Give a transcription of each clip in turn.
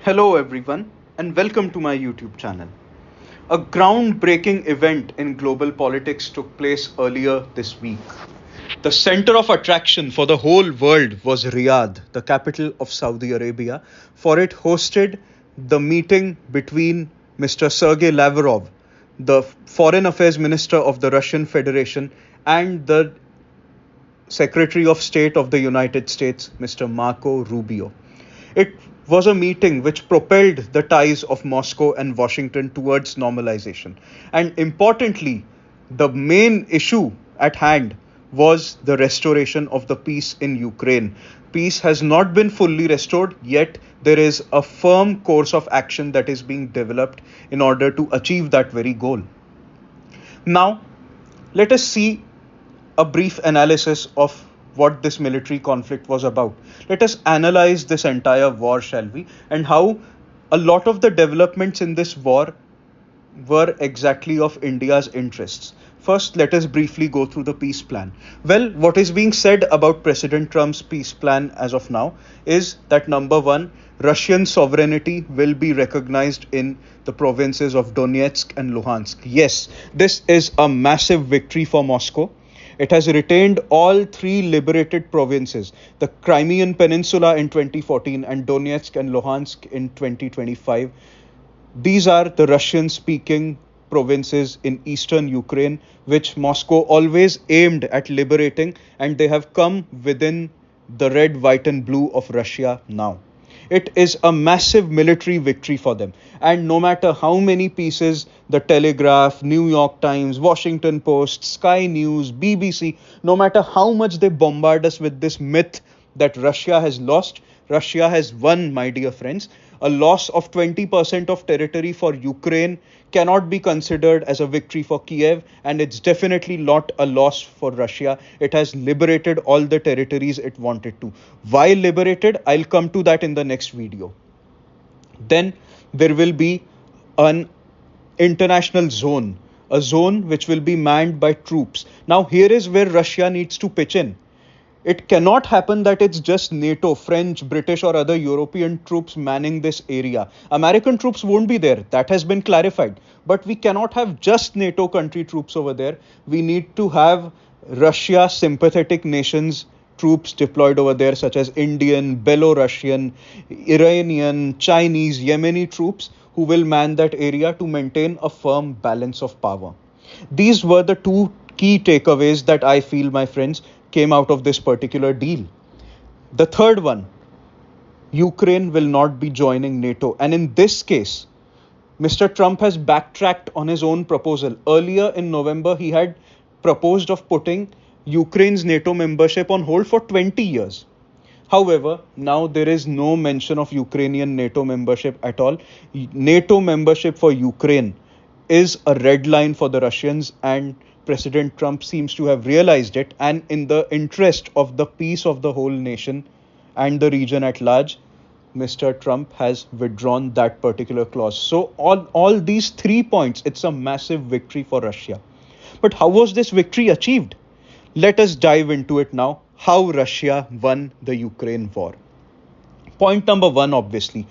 Hello, everyone, and welcome to my YouTube channel. A groundbreaking event in global politics took place earlier this week. The center of attraction for the whole world was Riyadh, the capital of Saudi Arabia, for it hosted the meeting between Mr. Sergei Lavrov, the Foreign Affairs Minister of the Russian Federation, and the Secretary of State of the United States, Mr. Marco Rubio. It was a meeting which propelled the ties of Moscow and Washington towards normalization. And importantly, the main issue at hand was the restoration of the peace in Ukraine. Peace has not been fully restored, yet there is a firm course of action that is being developed in order to achieve that very goal. Now, let us see a brief analysis of what this military conflict was about. Let us analyze this entire war, shall we, and how a lot of the developments in this war were exactly of India's interests. First, let us briefly go through the peace plan. Well, what is being said about President Trump's peace plan as of now is that number one, Russian sovereignty will be recognized in the provinces of Donetsk and Luhansk. Yes, this is a massive victory for Moscow. It has retained all three liberated provinces, the Crimean Peninsula in 2014 and Donetsk and Luhansk in 2025. These are the Russian speaking provinces in eastern Ukraine, which Moscow always aimed at liberating, and they have come within the red, white, and blue of Russia now. It is a massive military victory for them. And no matter how many pieces the Telegraph, New York Times, Washington Post, Sky News, BBC, no matter how much they bombard us with this myth that Russia has lost, Russia has won, my dear friends. A loss of 20% of territory for Ukraine cannot be considered as a victory for Kiev, and it's definitely not a loss for Russia. It has liberated all the territories it wanted to. Why liberated? I'll come to that in the next video. Then there will be an international zone, a zone which will be manned by troops. Now, here is where Russia needs to pitch in. It cannot happen that it's just NATO, French, British, or other European troops manning this area. American troops won't be there. That has been clarified. But we cannot have just NATO country troops over there. We need to have Russia sympathetic nations troops deployed over there, such as Indian, Belarusian, Iranian, Chinese, Yemeni troops who will man that area to maintain a firm balance of power. These were the two key takeaways that I feel, my friends, came out of this particular deal. The third one, Ukraine will not be joining NATO. And in this case, Mr. Trump has backtracked on his own proposal. Earlier in November, he had proposed of putting Ukraine's NATO membership on hold for 20 years. However, now there is no mention of Ukrainian NATO membership at all. NATO membership for Ukraine is a red line for the Russians, and President Trump seems to have realized it. And in the interest of the peace of the whole nation and the region at large, Mr. Trump has withdrawn that particular clause. So all these 3 points, it's a massive victory for Russia. But how was this victory achieved? Let us dive into it now. How Russia won the Ukraine war. Point number one, obviously,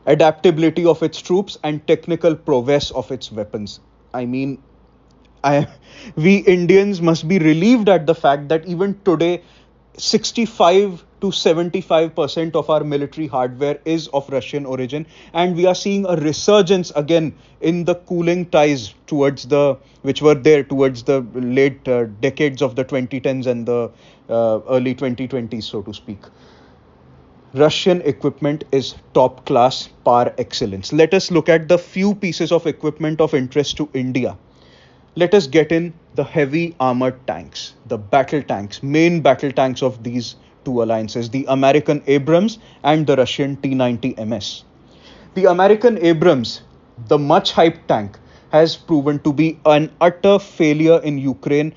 adaptability of its troops and technical prowess of its weapons. I mean, we Indians must be relieved at the fact that even today, 65 to 75% of our military hardware is of Russian origin, and we are seeing a resurgence again in the cooling ties which were there towards the late decades of the 2010s and the early 2020s, so to speak. Russian equipment is top class, par excellence. Let us look at the few pieces of equipment of interest to India. Let us get in the heavy armored tanks, the battle tanks, main battle tanks of these two alliances, the American Abrams and the Russian T-90 MS. The American Abrams, the much hyped tank, has proven to be an utter failure in Ukraine.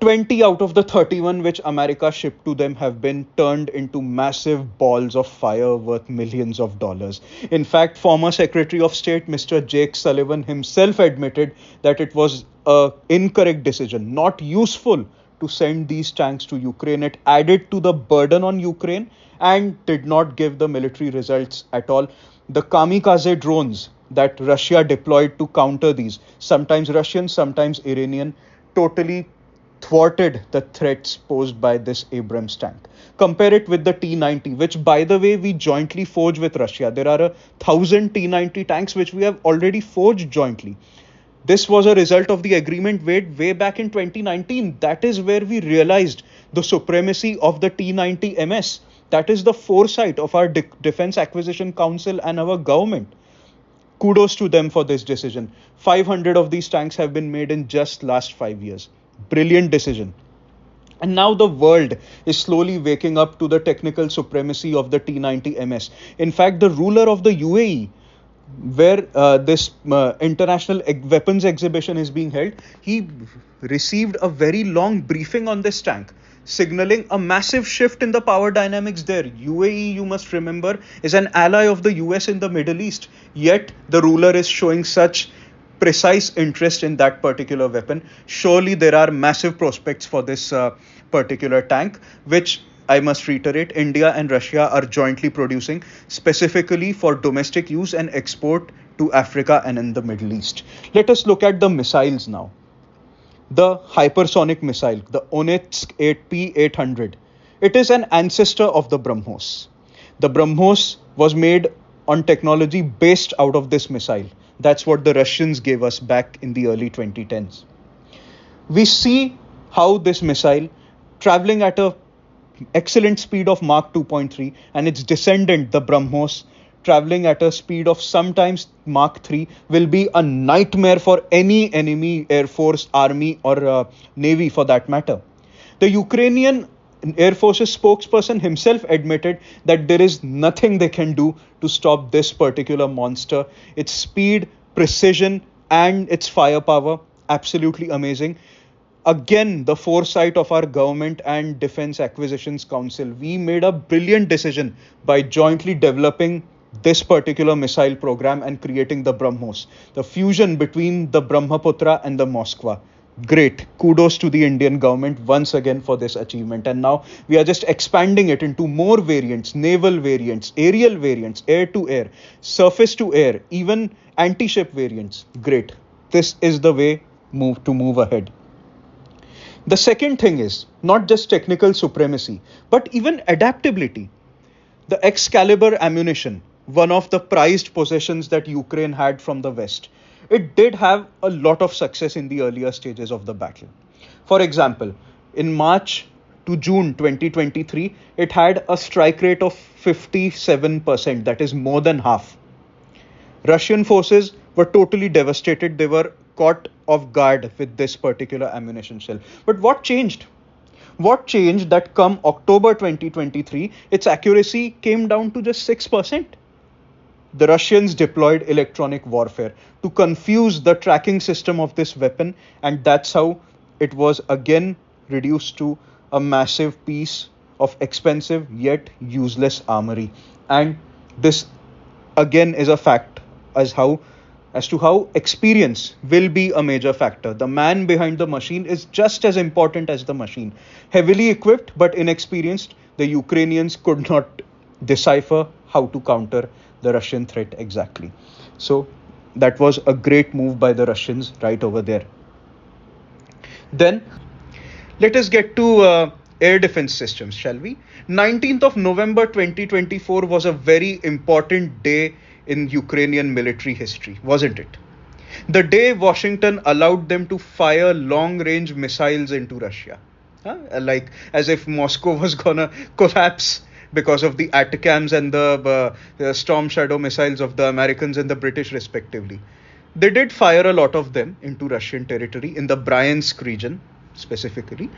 20 out of the 31 which America shipped to them have been turned into massive balls of fire worth millions of dollars. In fact, former Secretary of State Mr. Jake Sullivan himself admitted that it was an incorrect decision, not useful to send these tanks to Ukraine. It added to the burden on Ukraine and did not give the military results at all. The kamikaze drones that Russia deployed to counter these, sometimes Russian, sometimes Iranian, totally thwarted the threats posed by this Abrams tank. Compare it with the T-90, which, by the way, we jointly forge with Russia. There are 1,000 T-90 tanks which we have already forged jointly. This was a result of the agreement made way back in 2019. That is where we realized the supremacy of the T-90 MS. That is the foresight of our Defense Acquisition Council and our government. Kudos to them for this decision. 500 of these tanks have been made in just last 5 years. Brilliant decision. And now the world is slowly waking up to the technical supremacy of the T-90 MS. In fact, the ruler of the UAE, where this international weapons exhibition is being held, he received a very long briefing on this tank, signaling a massive shift in the power dynamics there. UAE, you must remember, is an ally of the US in the Middle East, yet the ruler is showing such precise interest in that particular weapon. Surely there are massive prospects for this particular tank, which I must reiterate, India and Russia are jointly producing specifically for domestic use and export to Africa and in the Middle East. Let us look at the missiles now. The hypersonic missile, the Onetsk 8P800. It is an ancestor of the BrahMos. The BrahMos was made on technology based out of this missile. That's what the Russians gave us back in the early 2010s. We see how this missile, traveling at a excellent speed of Mach 2.3, and its descendant, the BrahMos, traveling at a speed of sometimes Mach 3, will be a nightmare for any enemy air force, army, or navy for that matter. The Ukrainian Air Force's spokesperson himself admitted that there is nothing they can do to stop this particular monster. Its speed, precision, and its firepower, absolutely amazing. Again, the foresight of our government and Defense Acquisitions Council. We made a brilliant decision by jointly developing this particular missile program and creating the BrahMos, the fusion between the Brahmaputra and the Moskva. Great. Kudos to the Indian government once again for this achievement. And now we are just expanding it into more variants, naval variants, aerial variants, air to air, surface to air, even anti-ship variants. Great. This is the way to move ahead. The second thing is not just technical supremacy, but even adaptability. The Excalibur ammunition, one of the prized possessions that Ukraine had from the West, it did have a lot of success in the earlier stages of the battle. For example, in March to June 2023, it had a strike rate of 57%, that is more than half. Russian forces were totally devastated. They were caught off guard with this particular ammunition shell. But what changed? What changed that come October 2023, its accuracy came down to just 6%? The Russians deployed electronic warfare to confuse the tracking system of this weapon, and that's how it was again reduced to a massive piece of expensive yet useless armory. And this again is a fact as to how experience will be a major factor. The man behind the machine is just as important as the machine. Heavily equipped but inexperienced, the Ukrainians could not decipher how to counter the Russian threat exactly. So that was a great move by the Russians right over there. Then let us get to air defense systems, shall we? 19th of November 2024 was a very important day in Ukrainian military history, wasn't it? The day Washington allowed them to fire long-range missiles into Russia. Like as if Moscow was gonna collapse because of the ATACMS and the Storm Shadow missiles of the Americans and the British respectively. They did fire a lot of them into Russian territory in the Bryansk region specifically.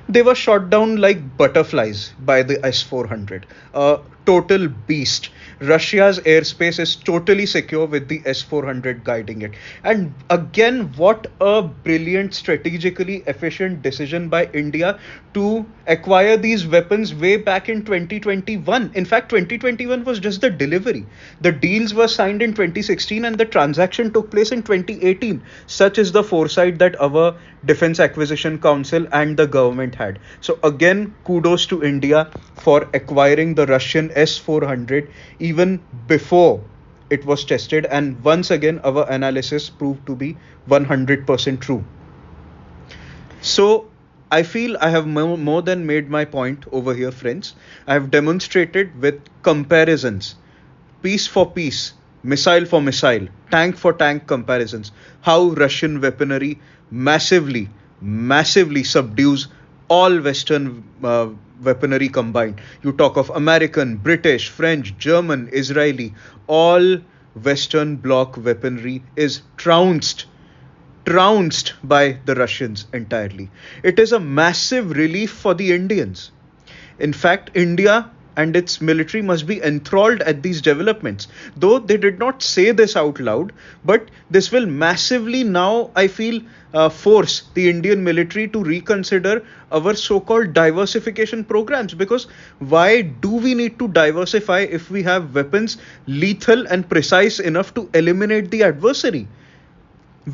They were shot down like butterflies by the S-400. A total beast. Russia's airspace is totally secure with the S-400 guiding it. And again, what a brilliant, strategically efficient decision by India to acquire these weapons way back in 2021. In fact, 2021 was just the delivery. The deals were signed in 2016 and the transaction took place in 2018. Such is the foresight that our Defense Acquisition Council and the government had. So again, kudos to India for acquiring the Russian S-400 even before it was tested, and once again our analysis proved to be 100% true. So I feel I have more than made my point over here, friends. I have demonstrated with comparisons, piece for piece, missile for missile, tank for tank comparisons, how Russian weaponry massively subdues all Western weaponry combined. You talk of American, British, French, German, Israeli, all Western bloc weaponry is trounced by the Russians entirely. It is a massive relief for the Indians. In fact, India and its military must be enthralled at these developments. Though they did not say this out loud, but this will massively now, I feel, force the Indian military to reconsider our so-called diversification programs. Because why do we need to diversify if we have weapons lethal and precise enough to eliminate the adversary?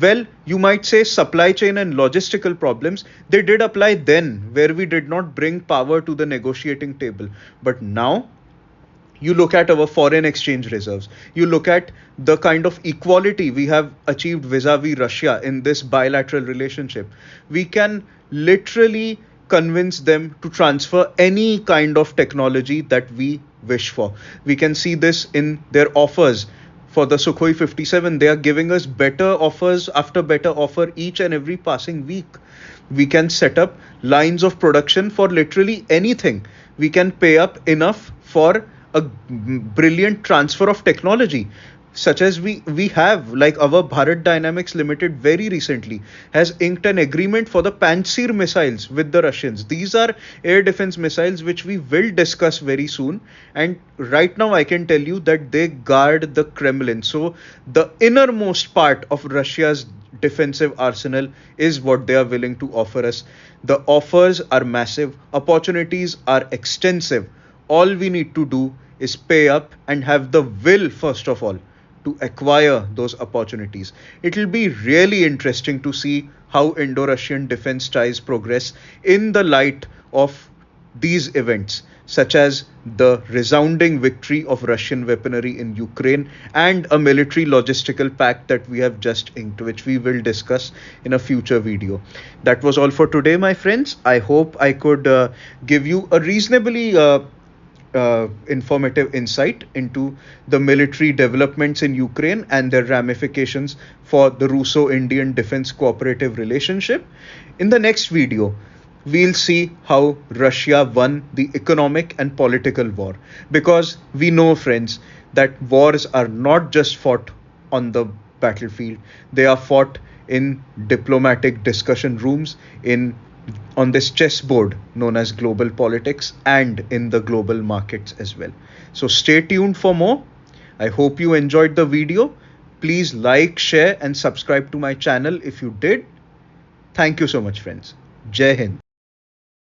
Well, you might say supply chain and logistical problems, they did apply then, where we did not bring power to the negotiating table. But now, you look at our foreign exchange reserves, you look at the kind of equality we have achieved vis-a-vis Russia in this bilateral relationship. We can literally convince them to transfer any kind of technology that we wish for. We can see this in their offers. For the Sukhoi 57, they are giving us better offers after better offer each and every passing week. We can set up lines of production for literally anything. We can pay up enough for a brilliant transfer of technology, such as we have, like our Bharat Dynamics Limited very recently has inked an agreement for the Pantsir missiles with the Russians. These are air defense missiles which we will discuss very soon, and right now I can tell you that they guard the Kremlin. So the innermost part of Russia's defensive arsenal is what they are willing to offer us. The offers are massive, opportunities are extensive. All we need to do is pay up and have the will, first of all, to acquire those opportunities. It will be really interesting to see how Indo-Russian defense ties progress in the light of these events, such as the resounding victory of Russian weaponry in Ukraine and a military logistical pact that we have just inked, which we will discuss in a future video. That was all for today, my friends. I hope I could give you a reasonably informative insight into the military developments in Ukraine and their ramifications for the Russo-Indian defense cooperative relationship. In the next video, we'll see how Russia won the economic and political war. Because we know, friends, that wars are not just fought on the battlefield, they are fought in diplomatic discussion rooms, on this chessboard known as global politics, and in the global markets as well. So stay tuned for more. I hope you enjoyed the video. Please like, share and subscribe to my channel if you did. Thank you so much, friends. Jai Hind.